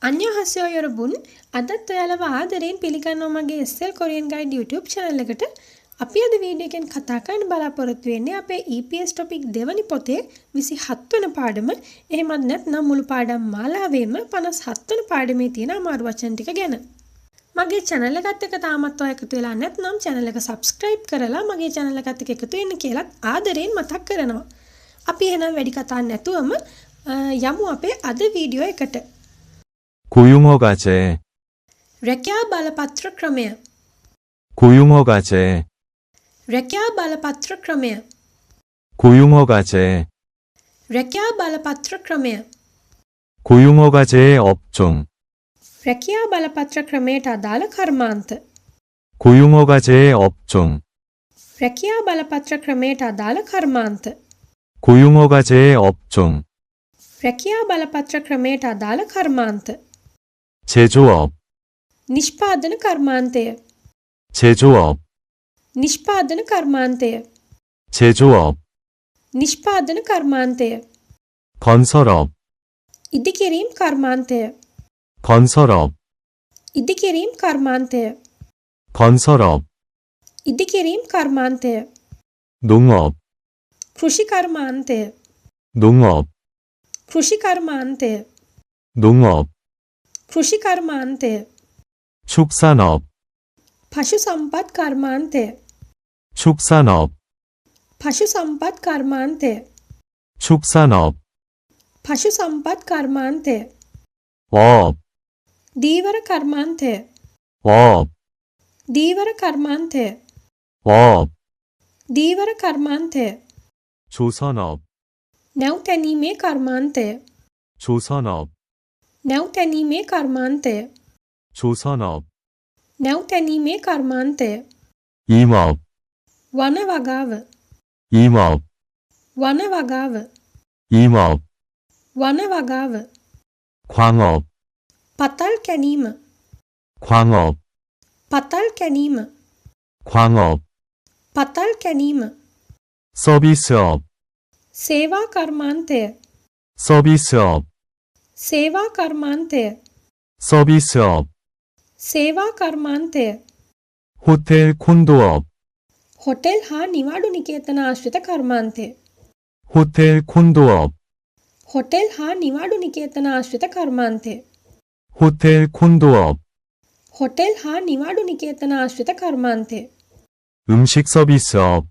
안녕하세요 여러분. අදත් ඔයාලව ආදරයෙන් පිළිගන්නවා මගේ SL Korean Guide YouTube channel එකට. අපි අද වීඩියෝ එකෙන් කතා කරන්න බලාපොරොත්තු වෙන්නේ අපේ EPS topic දෙවනි පොතේ 27 වෙනි පාඩම. එහෙමත් නැත්නම් මුළු පාඩම් මාලාවේම 57 වෙනි පාඩමේ තියෙන අමාරු වචන ටික ගැන. මගේ channel එකත් එක්ක තාමත් ඔය එකතු වෙලා නැත්නම් channel එක subscribe කරලා මගේ channel එකත් එක්ක එකතු වෙන්න කියලා ආදරයෙන් මතක් කරනවා. අපි එහෙනම් වැඩි කතා නැතුවම යමු අපේ අද වීඩියෝ එකට. 고용허가제 රැකියා බලපත්‍ර ක්‍රමය 고용허가제 රැකියා බලපත්‍ර ක්‍රමය 고용허가제 රැකියා බලපත්‍ර ක්‍රමය 고용허가제의 업종 රැකියා බලපත්‍ර ක්‍රමයට අදාළ කර්මාන්ත 고용허가제의 업종 රැකියා බලපත්‍ර ක්‍රමයට අදාළ කර්මාන්ත 고용허가제의 업종 රැකියා බලපත්‍ර ක්‍රමයට අදාළ කර්මාන්ත 제조업 නිෂ්පාදන කර්මාන්තය 제조업 නිෂ්පාදන කර්මාන්තය 제조업 නිෂ්පාදන කර්මාන්තය 건설업 ඉදිකිරීම් කර්මාන්තය 건설업 ඉදිකිරීම් කර්මාන්තය 건설업 ඉදිකිරීම් කර්මාන්තය 농업 කෘෂි කර්මාන්තය 농업 කෘෂි කර්මාන්තය 농업 කෘෂි කර්මාන්තය 축산업 පශු සම්පත් කර්මාන්තය 축산업 පශු සම්පත් කර්මාන්තය 축산업 පශු සම්පත් කර්මාන්තය 어업 දීවර කර්මාන්තය 어업 දීවර කර්මාන්තය 어업 දීවර කර්මාන්තය 조선업 නැව් තැනීමේ කර්මාන්තය 조선업 නැව් තැනීමේ කර්මාන්තය 조선업 නැව් තැනීමේ කර්මාන්තය 임업 වන වගාව 임업 වන වගාව 임업 වන වගාව 광업 පතල් කැනීම 광업 පතල් කැනීම 광업 පතල් කැනීම 서비스업 සේවා කර්මාන්තය 서비스업 සේවා කර්මාන්තය 서비스업 සේවා කර්මාන්තය 호텔 콘도업 හොටෙල් හා නිවාඩු නිකේතන ආශ්‍රිත කර්මාන්තය 호텔 콘도업 හොටෙල් හා නිවාඩු නිකේතන ආශ්‍රිත කර්මාන්තය 호텔 콘도업 හොටෙල් හා නිවාඩු නිකේතන ආශ්‍රිත කර්මාන්තය 음식 서비스업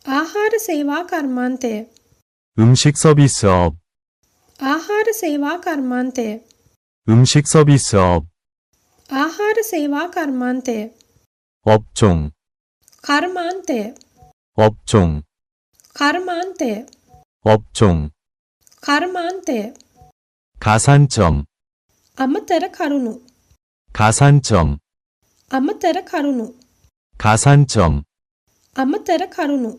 ආහාර සේවා කර්මාන්තය 음식 서비스업 ආහාර සේවා කර්මාන්තය 음식 서비스업 ආහාර සේවා කර්මාන්තය 업종 කර්මාන්තය 업종 කර්මාන්තය 업종 කර්මාන්තය 가산점 අමතර කරුණු 가산점 අමතර කරුණු 가산점 අමතර කරුණු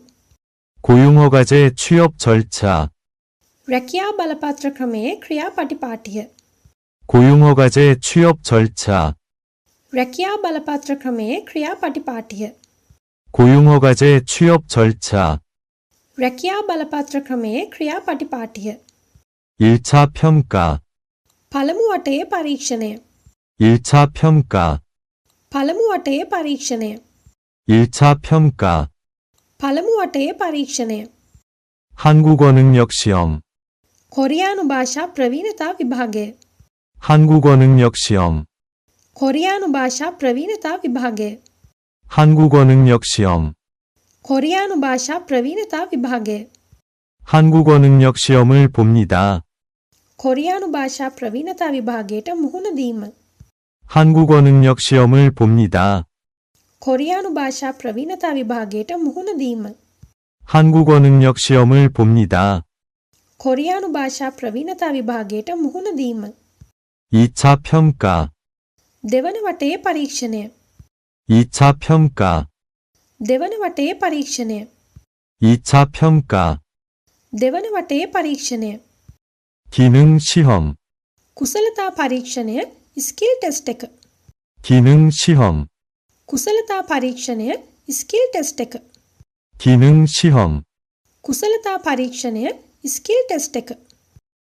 고용허가제 취업 절차 රැකියා බලපත්‍ර ක්‍රමයේ ක්‍රියාපටිපාටිය 고용허가제 취업 절차 රැකියා බලපත්‍ර ක්‍රමයේ ක්‍රියාපටිපාටිය 고용허가제 취업 절차 රැකියා බලපත්‍ර ක්‍රමයේ ක්‍රියාපටිපාටිය 1차 평가 පළමු වටයේ පරීක්ෂණය 1차 평가 පළමු වටයේ පරීක්ෂණය 1차 평가 පළමු වටයේ පරීක්ෂණය 한국어 능력 시험 කොරියානු භාෂා ප්‍රවීණතා විභාගය 한국어 능력 시험 කොරියානු භාෂා ප්‍රවීණතා විභාගය 한국어 능력 시험 කොරියානු භාෂා ප්‍රවීණතා විභාගය 한국어 능력 시험을 봅니다. කොරියානු භාෂා ප්‍රවීණතා විභාගයට මුහුණ දීම 한국어 능력 시험을 봅니다. කොරියානු භාෂා ප්‍රවීණතා විභාගයට මුහුණ දීම 한국어 능력 시험을 봅니다. කොරියානු භාෂා ප්‍රවීණතා විභාගයට මුහුණ දීම 2차 평가 දෙවන වටයේ පරීක්ෂණය 2차 평가 දෙවන වටයේ පරීක්ෂණය 2차 평가 දෙවන වටයේ පරීක්ෂණය 기능 시험 කුසලතා පරීක්ෂණය ස්කිල් ටෙස්ට් එක 기능 시험 කුසලතා පරීක්ෂණය ස්කිල් ටෙස්ට් එක 기능 시험 කුසලතා පරීක්ෂණය ස්කිල් ටෙස්ට් එක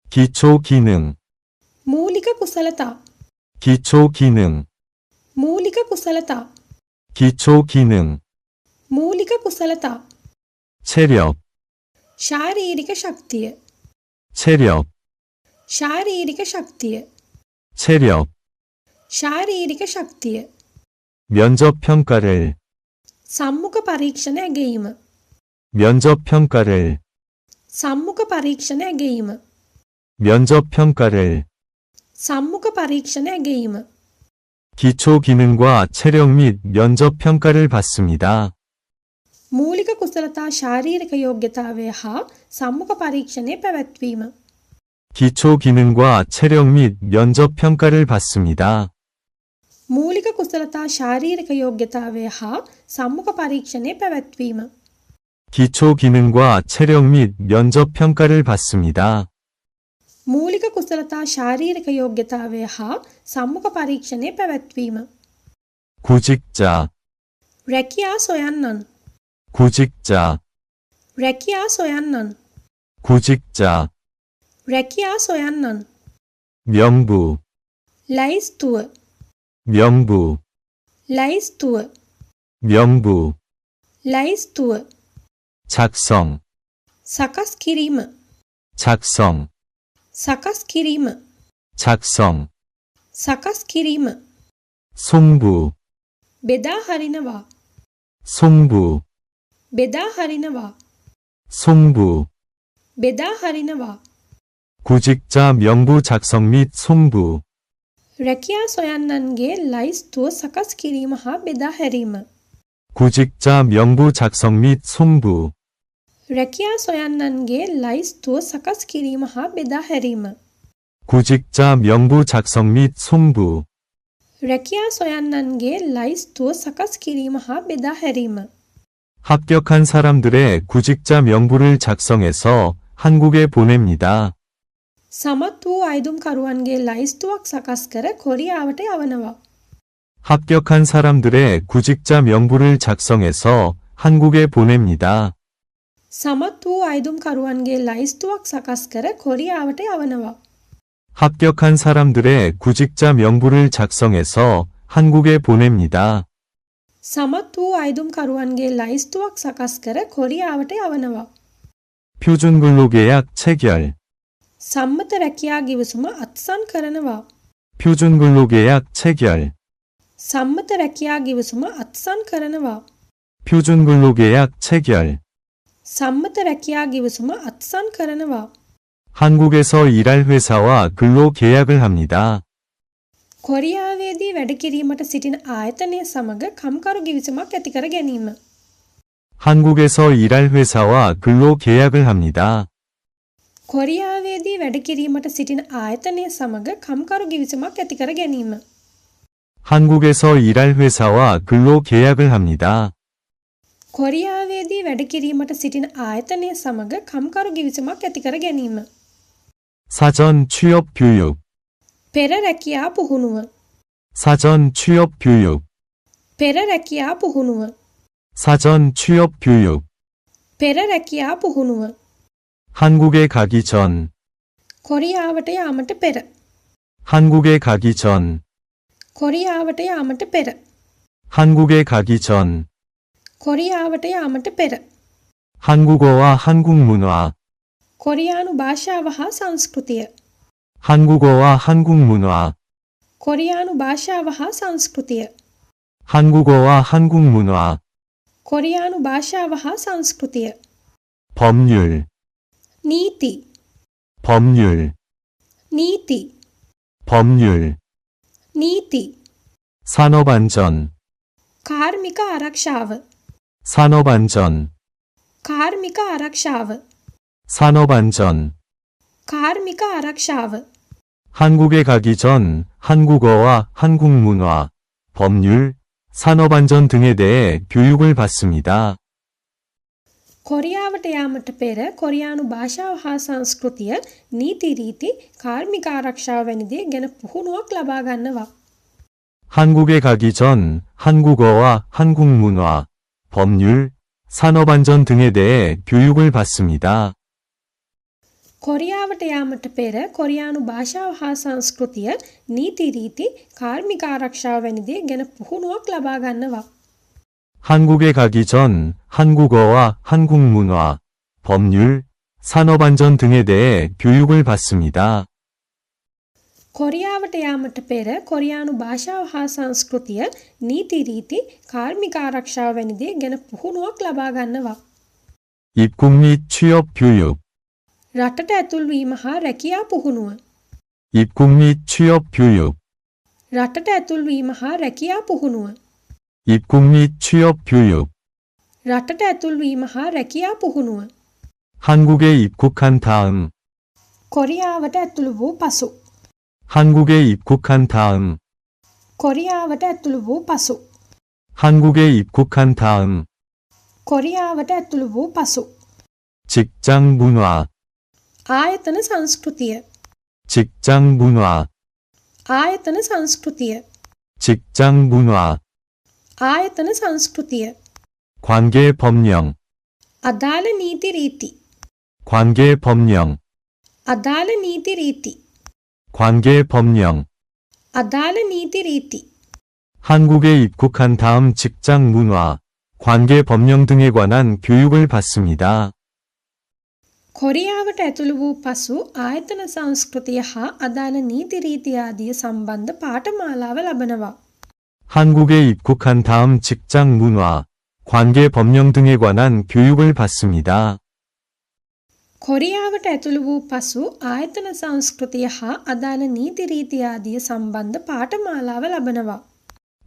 기초 기능 මූලික කුසලතා 기초 기능, මූලික කුසලතා 기초 기능, මූලික කුසලතා 체력, ශාරීරික ශක්තිය 체력, ශාරීරික ශක්තිය 체력, ශාරීරික ශක්තිය 면접 평가를, සම්මුඛ පරීක්ෂණ ඇගීම 면접 평가를, සම්මුඛ පරීක්ෂණ ඇගීම 면접 평가를, සම්මුඛ පරීක්ෂණ ඇගීම 기초 기능과 체력 및 면접 평가를 받습니다. මූලික කුසලතා ශාරීරික යෝග්‍යතාවය හා සම්මුඛ පරීක්ෂණය පැවැත්වීම 기초 기능과 체력 및 면접 평가를 받습니다. මූලික කුසලතා ශාරීරික යෝග්‍යතාවය හා සම්මුඛ පරීක්ෂණය පැවැත්වීම 기초 기능과 체력 및 면접 평가를 받습니다. මූලික කුසලතා ශාරීරික යෝග්‍යතාවය හා සම්මුඛ පරීක්ෂණය පැවැත්වීම 구직자, රැකියා සොයන්නන් 구직자, රැකියා සොයන්නන් 구직자, රැකියා සොයන්නන් 명부, ලයිස්තුව 명부, ලයිස්තුව 명부, ලයිස්තුව 작성, සකස් කිරීම 작성, සකස් කිරීම 작성, සකස් කිරීම 송부, බෙදා හරිනවා 송부, බෙදා හරිනවා 송부, බෙදා හරිනවා 구직자 명부 작성 및 송부, රැකියා සොයන්නන්ගේ ලයිස්තුව සකස් කිරීම හා බෙදා හැරීම 구직자 명부 작성 및 송부, රැකියා සොයන්නන්ගේ ලයිස්තුව සකස් කිරීම හා බෙදා හැරීම 구직자 명부 작성 및 송부, රැකියා සොයන්නන්ගේ ලයිස්තුව සකස් කිරීම හා බෙදා හැරීම 합격한 사람들의 구직자 명부를 작성해서 한국에 보냅니다. සමත් වූ අයිදුම්කරුවන්ගේ ලයිස්තුවක් සකස් කර කොරියාවට යවනවා. 합격한 사람들의 구직자 명부를 작성해서 한국에 보냅니다. සමත් වූ අයිදුම්කරුවන්ගේ ලයිස්තුවක් සකස් කර කොරියාවට යවනවා. 합격한 사람들의 구직자 명부를 작성해서 한국에 보냅니다. සමත් වූ අයිදුම්කරුවන්ගේ ලයිස්තුවක් සකස් කර කොරියාවට යවනවා. 표준근로계약 체결, සම්මත රැකියා ගිවිසුම අත්සන් කරනවා. 표준근로계약 체결, සම්මත රැකියා ගිවිසුම අත්සන් කරනවා. 표준근로계약 체결, සම්මත රැකියා ගිවිසුම අත්සන් කරනවා. 한국에서 일할 회사와 근로 계약을 합니다. කොරියාවේදී වැඩ කිරීමට සිටින ආයතනය සමග කම්කරු ගිවිසුමක් ඇති කර ගැනීම. 한국에서 일할 회사와 근로 계약을 합니다. කොරියාවේදී වැඩ කිරීමට සිටින ආයතනය සමග කම්කරු ගිවිසුමක් ඇති කර ගැනීම. 한국에서 일할 회사와 근로 계약을 합니다. කොරියාවේදී වැඩ කිරීමට සිටින ආයතනය සමග කම්කරු ගිවිසුමක් ඇති කර ගැනීම. 사전 취업 교육, පෙර රැකියා පුහුණුව. 사전 취업 교육, පෙර රැකියා පුහුණුව. 사전 취업 교육, පෙර රැකියා පුහුණුව. 한국에 가기 전, කොරියාවට යාමට පෙර. 한국에 가기 전, කොරියාවට යාමට පෙර. 한국에 가기 전, කොරියාවට යාමට පෙර. 한국어와 한국 문화, කොරියානු භාෂාව හා සංස්කෘතිය. 한국어와 한국 문화, කොරියානු භාෂාව හා සංස්කෘතිය. 한국어와 한국 문화, කොරියානු භාෂාව හා සංස්කෘතිය. 법률, නීති. 법률, නීති. 법률, නීති. 산업안전, කාර්මික ආරක්ෂාව. 산업안전, කාර්මික ආරක්ෂාව. 산업안전, කාර්මික ආරක්ෂාව. 한국에 가기 전 한국어와 한국 문화, 법률, 산업안전 등에 대해 교육을 받습니다. කොරියාවට යාමට පෙර කොරියානු භාෂාව හා සංස්කෘතිය, නීති රීති, කාර්මික ආරක්ෂාව වැනි දේ ගැන පුහුණුවක් ලබා ගන්නවා. 한국에 가기 전 한국어와 한국 문화, 법률, 산업안전 등에 대해 교육을 받습니다. කොරියාවට යාමට පෙර කොරියානු භාෂාව හා සංස්කෘතිය, නීති රීති, කාර්මික ආරක්ෂාව වැනි දේ ගැන පුහුණුවක් ලබා ගන්නවා. 한국에 가기 전 한국어와 한국 문화, 법률, 산업안전 등에 대해 교육을 받습니다. කොරියාවට යාමට පෙර කොරියානු භාෂාව හා සංස්කෘතිය, නීති රීති, කාර්මික ආරක්ෂාව වැනි දේ ගැන පුහුණුවක් ලබා ගන්නවා. 입국 및 취업 교육, රටට ඇතුල්වීම හා රැකියා පුහුණුව. 입국 및 취업 교육, රටට ඇතුල්වීම හා රැකියා පුහුණුව. 입국 및 취업 교육. රටට ඇතුල්වීම හා රැකියා පුහුණුව. 한국에 입국한 다음, කොරියාවට ඇතුළු වූ පසු. 한국에 입국한 다음, කොරියාවට ඇතුළු වූ පසු. 한국에 입국한 다음. කොරියාවට ඇතුළු වූ පසු. 직장 문화, ආයතන සංස්කෘතිය. 직장 문화, ආයතන සංස්කෘතිය. 직장 문화. ආයතන සංස්කෘතිය. 관계 법령, අදාළ නීති රීති. 관계 법령, අදාළ නීති රීති. 관계 법령. අදාළ නීති රීති. 한국에 입국한 다음 직장 문화, 관계 법령 등에 관한 교육을 받습니다. කොරියාවට ඇතුළු වූ පසු ආයතන සංස්කෘතිය හා අදාළ නීති රීති ආදිය සම්බන්ධ පාඨමාලාව ලබනවා. 한국에 입국한 다음 직장 문화, 관계 법령 등에 관한 교육을 받습니다. කොරියාවට ඇතුළු වූ පසු ආයතන සංස්කෘතිය හා අදාළ නීති රීති ආදිය සම්බන්ධ පාඨමාලාව ලබනවා.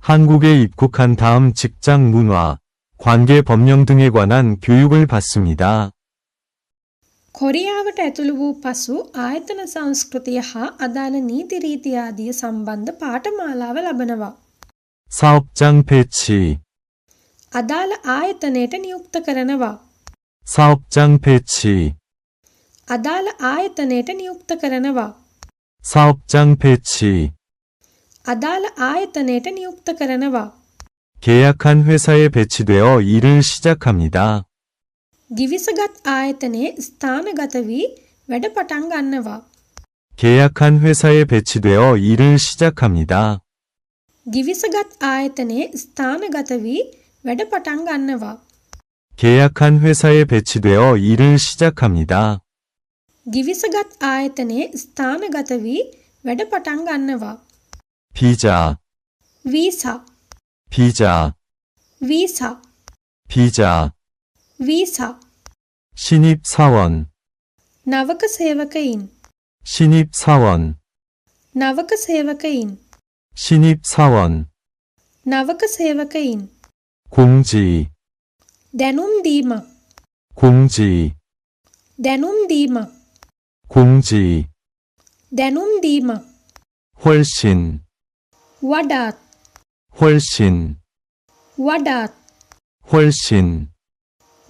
한국에 입국한 다음 직장 문화, 관계 법령 등에 관한 교육을 받습니다. කොරියාවට ඇතුළු වූ පසු ආයතන සංස්කෘතිය හා අදාළ නීති රීති ආදිය සම්බන්ධ පාඨමාලාව ලබනවා. 사업장 배치, අදාළ ආයතනයට නියුක්ත කරනවා. 사업장 배치, අදාළ ආයතනයට නියුක්ත කරනවා. 사업장 배치. අදාළ ආයතනයට නියුක්ත කරනවා. 계약한 회사에 배치되어 일을 시작합니다. ගිවිසගත් ආයතනයේ ස්ථානගත වී වැඩ පටන් ගන්නවා. 계약한 회사에 배치되어 일을 시작합니다. ගිවිසගත් ආයතනයේ ස්ථානගත වී වැඩ පටන් ගන්නවා. 계약한 회사에 배치되어 일을 시작합니다. ගිවිසගත් ආයතනයේ ස්ථානගත වී වැඩ පටන් ගන්නවා. 비자, වීසා. 비자, වීසා. 비자. වීසා. 신입사원, නවක සේවකයින්. 신입사원, නවක සේවකයින්. 신입사원. නවක සේවකයින්. 공지, දැනුම් දීමක්. 공지, දැනුම් දීමක්. 공지. දැනුම් දීමක්. 훨씬, වඩාත්. 훨씬, වඩාත්. 훨씬.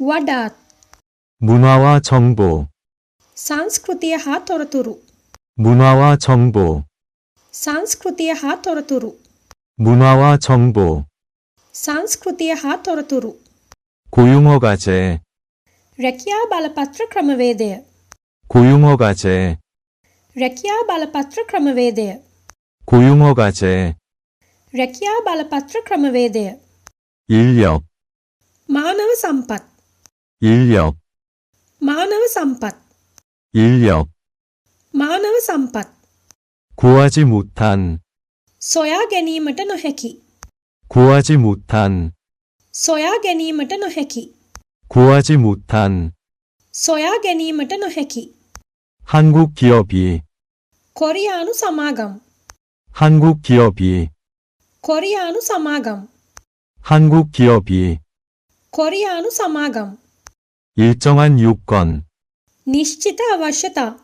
වඩාත්. 문화와 정보, සංස්කෘතිය හා තොරතුරු. 문화와 정보, සංස්කෘතිය හා තොරතුරු. 문화와 정보. සංස්කෘතිය හා තොරතුරු. 고용허가제, රැකියා බලපත්‍ර ක්‍රමවේදය. 고용허가제, රැකියා බලපත්‍ර ක්‍රමවේදය. 고용허가제. රැකියා බලපත්‍ර ක්‍රමවේදය. 인력, මානව සම්පත්. 인력, මානව සම්පත්. 인력. මානව සම්පත්. 구하지 못한, සොයා ගැනීමට නොහැකි. 구하지 못한, සොයා ගැනීමට නොහැකි. 구하지 못한. සොයා ගැනීමට නොහැකි. 한국 기업이, කොරියානු සමාගම්. 한국 기업이, කොරියානු සමාගම්. 한국 기업이. කොරියානු සමාගම්. 일정한 요건, නිශ්චිත අවශ්‍යතා.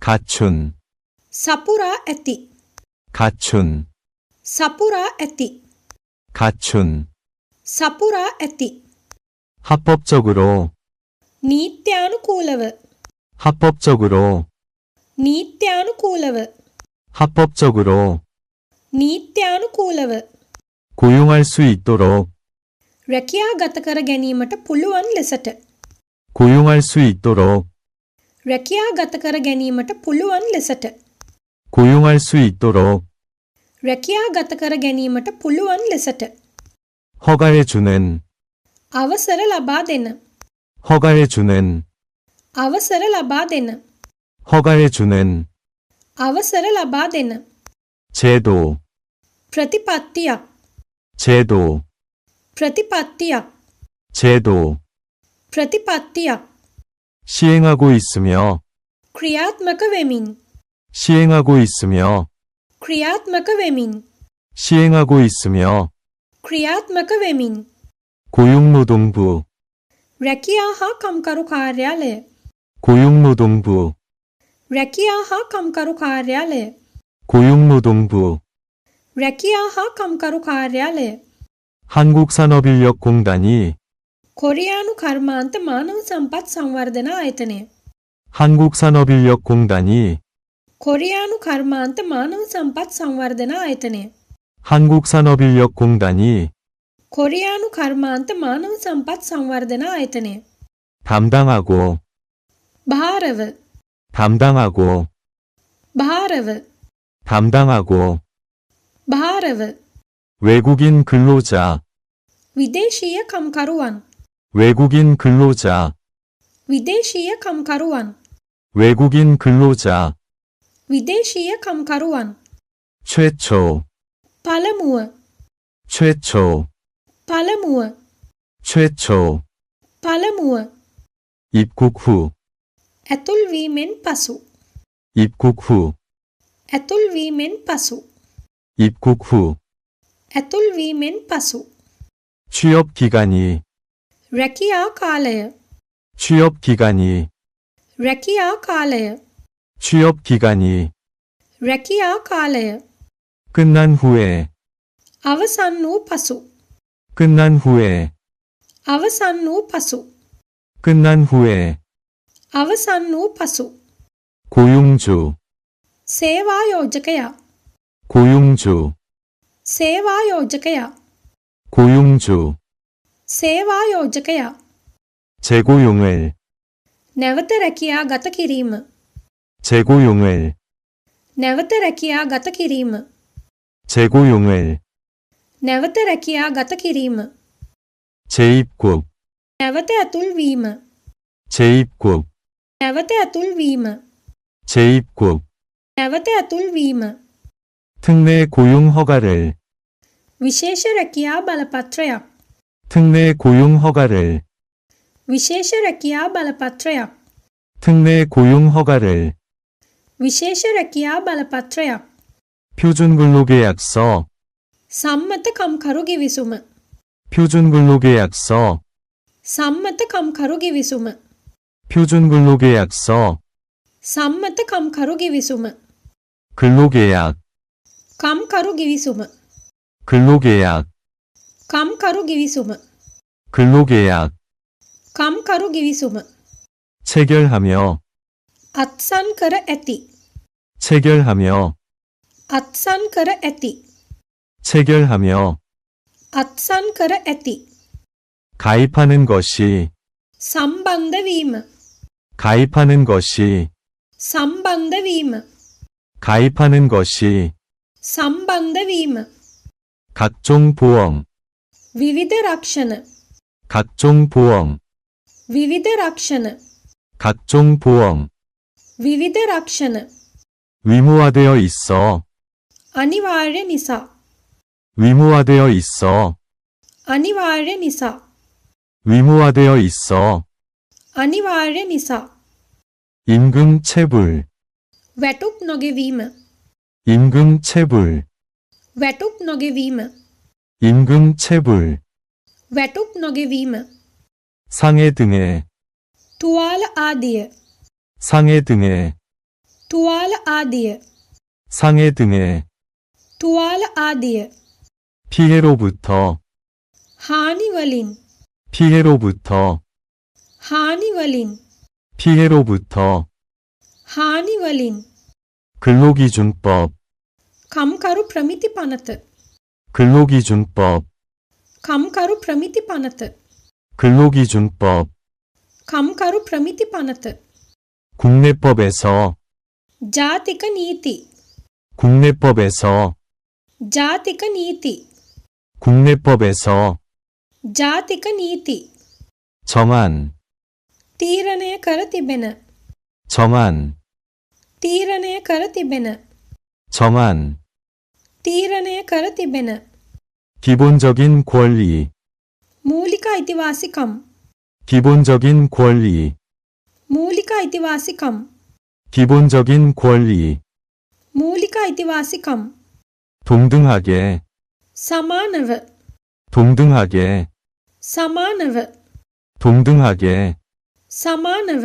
갖춘, සපුරා ඇති. 갖춘, සපුරා ඇති. 갖춘. සපුරා ඇති. 합법적으로, නීත්‍යානුකූලව. 합법적으로, නීත්‍යානුකූලව 합법적으로, නීත්‍යානුකූලව 고용할 수 있도록, රැකියා ගත කර ගැනීමට පුළුවන් ලෙසට 고용할 수 있도록, රැකියා ගත කර ගැනීමට පුළුවන් ලෙසට 고용할 수 있도록, රැකියා ගත කර ගැනීමට පුළුවන් ලෙසට 허가해주는, අවසර ලබා දෙන 허가해주는, අවසර ලබා දෙන 허가해주는, අවසර ලබා දෙන 제도, ප්‍රතිපත්තියක් 제도, ප්‍රතිපත්තියක් 제도, ප්‍රතිපත්තියක් 시행하고 있으며, ක්‍රියාත්මක වෙමින් 시행하고 있으며, ක්‍රියාත්මක වෙමින් 시행하고 있으며, ක්‍රියාත්මක වෙමින් 고용노동부, රැකියා හා කම්කරු කාර්යාලය 고용노동부, රැකියා හා කම්කරු කාර්යාලය 고용노동부, රැකියා හා කම්කරු කාර්යාලය 한국산업인력공단이, කොරියානු කර්මාන්ත මානව සම්පත් සංවර්ධන ආයතනය 한국산업인력공단이, කොරියානු කර්මාන්ත මානව සම්පත් සංවර්ධන ආයතනය 한국산업인력공단이 කොරියානු කර්මාන්ත මානව සම්පත් සංවර්ධන ආයතනය 담당하고, භාරව 담당하고, භාරව 담당하고, භාරව 외국인 근로자, විදේශීය කම්කරුවන් 외국인 근로자, විදේශීය කම්කරුවන් 외국인 근로자, විදේශීය කම්කරුවන් 최초, පළමුව 최초, පළමුව 최초, පළමුව 입국 후, ඇතුල්වීමෙන් පසු 입국 후, ඇතුල්වීමෙන් පසු 입국 후, ඇතුල්වීමෙන් පසු 취업 기간이, රැකියා කාලය 취업 기간이, රැකියා කාලය 취업 기간이 රැකියා කාලය 끝난 후에, අවසන් වූ පසු 끝난 후에, අවසන් වූ පසු 끝난 후에, අවසන් වූ පසු 고용주, සේවා යෝජකයා 고용주, සේවා යෝජකයා 고용주, සේවා යෝජකයා 재고용을, නැවත රැකියා ගත කිරීම 재고용을, නැවත රැකියා ගත කිරීම 재고용을, නැවත රැකියා ගත කිරීම 재입국, නැවත ඇතුල්වීම 재입국, නැවත ඇතුල්වීම 재입국, නැවත ඇතුල්වීම 특례 고용 허가를, විශේෂ රැකියා බලපත්‍රයක් 특례 고용 허가를, විශේෂ රැකියා බලපත්‍රයක් 특례 고용 허가를, විශේෂ රැකියා බලපත්‍රයක් 표준근로계약서, සම්මත කම්කරු ගිවිසුම 표준근로계약서, සම්මත කම්කරු ගිවිසුම 표준근로계약서, සම්මත කම්කරු ගිවිසුම 근로계약, කම්කරු ගිවිසුම 근로계약, කම්කරු ගිවිසුම 근로계약, කම්කරු ගිවිසුම 체결하며, අත්සන් කර ඇති 체결하며, අත්සන් කර ඇති 체결하며, අත්සන් කර ඇති 가입하는 것이, සම්බන්ධ වීම 가입하는 것이, සම්බන්ධ වීම 가입하는 것이, සම්බන්ධ වීම 각종 보험, විවිධ රක්ෂණ 각종 보험, විවිධ රක්ෂණ 각종 보험, විවිධ රක්ෂණ 위무화되어 있어, අනිවාර්ය නිසා 위무화되어 있어, අනිවාර්ය නිසා 위무화되어 있어, අනිවාර්ය නිසා 임금 체불, වැටුප් නොගෙවීම 임금 체불, වැටුප් නොගෙවීම 임금 체불, වැටුප් නොගෙවීම 상해 등의, තුවාල ආදිය 상해 등의, තුවාල ආදිය 상해 등의, තුවාල ආදිය 피해로부터, හානි වලින් 피해로부터, හානි වලින් 피해로부터, හානි වලින් 근로기준법, කම්කරු ප්‍රමිති පනත 근로기준법, කම්කරු ප්‍රමිති පනත 근로기준법, කම්කරු ප්‍රමිති පනත 국내법에서, ජාතික නීති 국내법에서, ජාතික නීති 국내법에서, ජාතික නීති 정한, තීරණය කර තිබෙන 정한, තීරණය කර තිබෙන 정한, තීරණය කර තිබෙන 기본적인 권리, මූලික අයිතිවාසිකම් 기본적인 권리, මූලික අයිතිවාසිකම් 기본적인 권리, මූලික අයිතිවාසිකම් 동등하게, සමානව 동등하게, සමානව 동등하게, සමානව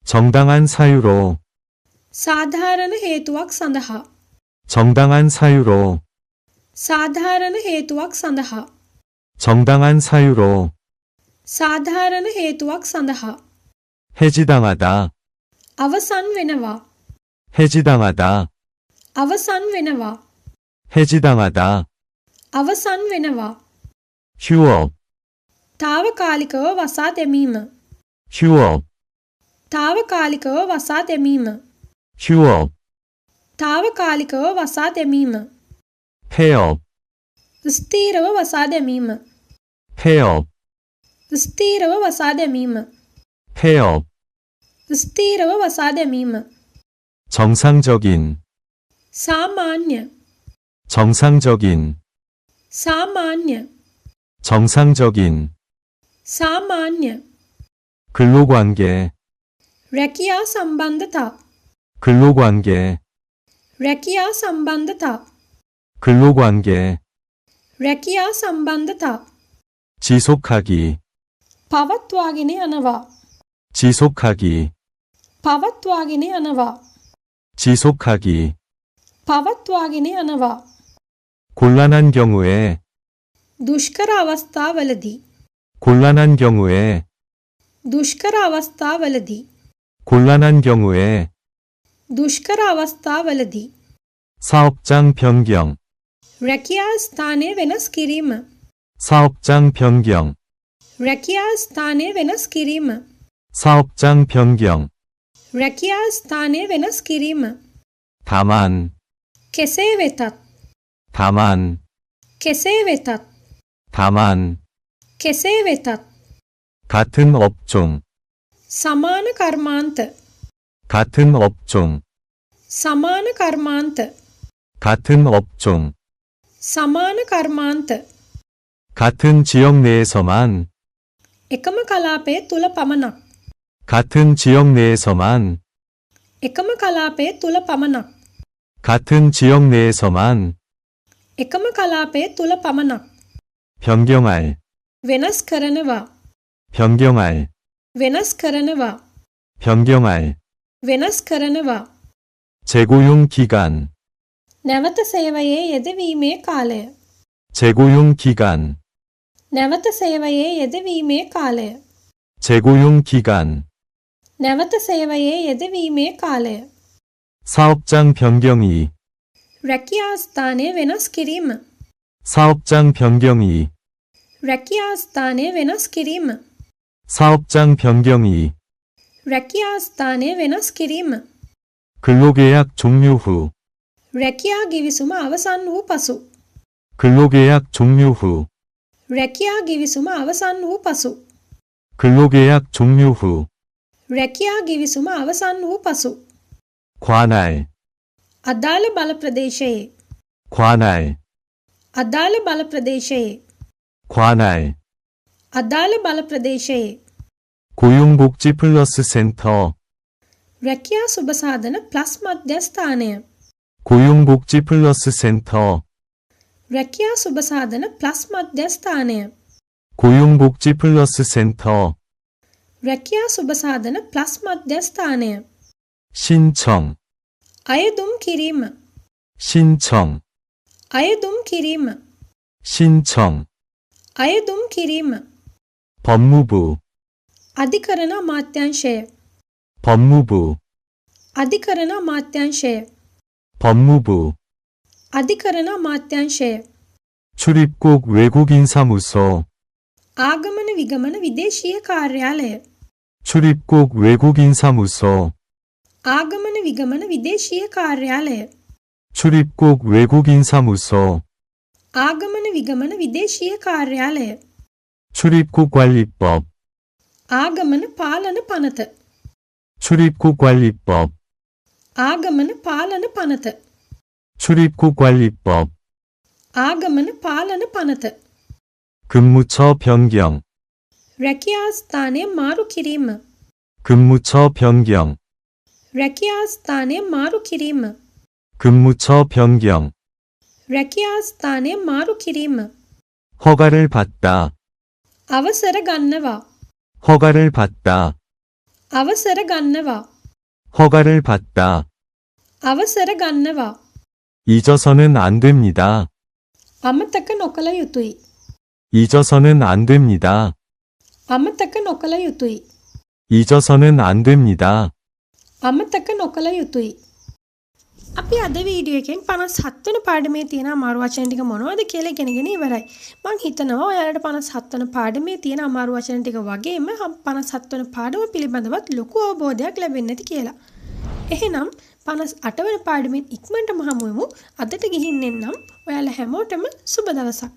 정당한 사유로, සාධාරණ හේතුවක් සඳහා 정당한 사유로, සාධාරණ හේතුවක් සඳහා 정당한 사유로, සාධාරණ හේතුවක් සඳහා 해지당하다, අවසන් වෙනවා 해지당하다, අවසන් වෙනවා 해지당하다, අවසන් වෙනවා 휴업, తాවකාලිකව වසා දැමීම 휴업, తాවකාලිකව වසා දැමීම 휴업, తాවකාලිකව වසා දැමීම 폐업, ස්ථීරව වසා දැමීම 폐업, ස්ථීරව වසා දැමීම 폐업, ස්ථීරව වසා දැමීම 정상적인, සාමාන්‍ය 정상적인, සාමාන්‍ය 정상적인, සාමාන්‍ය 근로관계, රැකියා සම්බන්ධතා 근로관계, රැකියා සම්බන්ධතා 근로관계, රැකියා සම්බන්ධතා 지속하기, පවත්වාගෙන යනවා 지속하기, පවත්වාගෙන යනවා 지속하기, පවත්වාගෙන යනවා 곤란한 경우에, දුෂ්කර අවස්ථාවලදී 곤란한 경우에, දුෂ්කර අවස්ථාවලදී 곤란한 경우에, දුෂ්කර අවස්ථාවලදී 사업장 변경, රැකියා ස්ථානය වෙනස් කිරීම 사업장 변경, රැකියා ස්ථානය වෙනස් කිරීම 사업장 변경, රැකියා ස්ථානය වෙනස් කිරීම 다만, කෙසේ වෙතත් 다만, කෙසේ වෙතත් 다만, කෙසේ වෙතත් 같은 업종, සමාන කර්මාන්ත 같은 업종, සමාන කර්මාන්ත 같은 업종, සමාන කර්මාන්ත 같은 지역 내에서만, එකම කලාපය තුල පමණක් 같은 지역 내에서만, එකම කලාපය තුල පමණක් 같은 지역 내에서만, එකම කලාපය තුල පමණක් 변경할, වෙනස් කරනවා 변경할, වෙනස් කරනවා 변경할, වෙනස් කරනවා 재고용 기간, නැවත සේවයේ යෙදවීමේ කාලය 재고용 기간, නැවත සේවයේ යෙදවීමේ කාලය 재고용 기간, නැවත සේවයේ යෙදවීමේ කාලය 사업장 변경이, රැකියා ස්ථානය වෙනස් කිරීම 사업장 변경이, රැකියා ස්ථානය වෙනස් කිරීම 사업장 변경이, රැකියා ස්ථානය වෙනස් කිරීම 근로계약 종료 후, රැකියා ගිවිසුම අවසන් වූ පසු 근로계약 종료 후, රැකියා ගිවිසුම අවසන් වූ පසු 근로계약 종료 후, රැකියා ගිවිසුම අවසන් වූ පසු 관할, අදාළ බල ප්‍රදේශයේ 관할, අදාළ බල ප්‍රදේශයේ 관할, අදාළ බල ප්‍රදේශයේ 고용복지 플러스 센터, රැකියා සුබසාධන ප්ලස් මධ්‍යස්ථානය 고용복지 플러스 센터, රැකියා සුබසාධන ප්ලස් මධ්‍යස්ථානය 고용복지 플러스 센터, රැකියා සුබසාධන ප්ලස් මධ්‍යස්ථානය 신청, අයදුම් කිරීම 신청, අයදුම් කිරීම 신청, අයදුම් කිරීම 법무부, අධිකරණ අමාත්‍යංශය 법무부, අධිකරණ අමාත්‍යාංශය 법무부, අධිකරණ අමාත්‍යාංශය 출입국 외국인 사무소, ආගමන විගමන විදේශීය කාර්යාලය 출입국 외국인 사무소, ආගමන විගමන විදේශීය කාර්යාලය 출입국 외국인 사무소, ආගමන විගමන විදේශීය කාර්යාලය 출입국 관리법, ආගමන පාලන පනත 출입국 관리법, ආගමන පාලන පනත 출입국 관리법, ආගමන පාලන පනත 근무처 변경, රැකියා ස්ථානය මාරු කිරීම 근무처 변경, රැකියා ස්ථානය මාරු කිරීම 근무처 변경, රැකියා ස්ථානය මාරු කිරීම 허가를 받다, අවසර ගන්නවා 허가를 받다, අවසර ගන්නවා 허가를 받다. අවසර ගන්නවා 잊어서는 안 됩니다. අමතක නොකළ යුතුයි 잊어서는 안 됩니다. අමතක නොකළ යුතුයි 잊어서는 안 됩니다. අමතක නොකළ යුතුයි අපි අද වීඩියෝ එකෙන් 57 වෙනි පාඩමේ තියෙන අමාරු වචන ටික මොනවද කියලා ඉගෙනගෙන ඉවරයි. මම හිතනවා ඔයාලට 57 වෙනි පාඩමේ තියෙන අමාරු වචන ටික වගේම 57 වෙනි පාඩම පිළිබඳවත් ලොකු අවබෝධයක් ලැබෙන්න ඇති කියලා. එහෙනම් 58 වෙනි පාඩමෙන් ඉක්මනටම හමු වෙමු. අදට ගිහින් එන්නම්. ඔයාලා හැමෝටම සුබ දවසක්.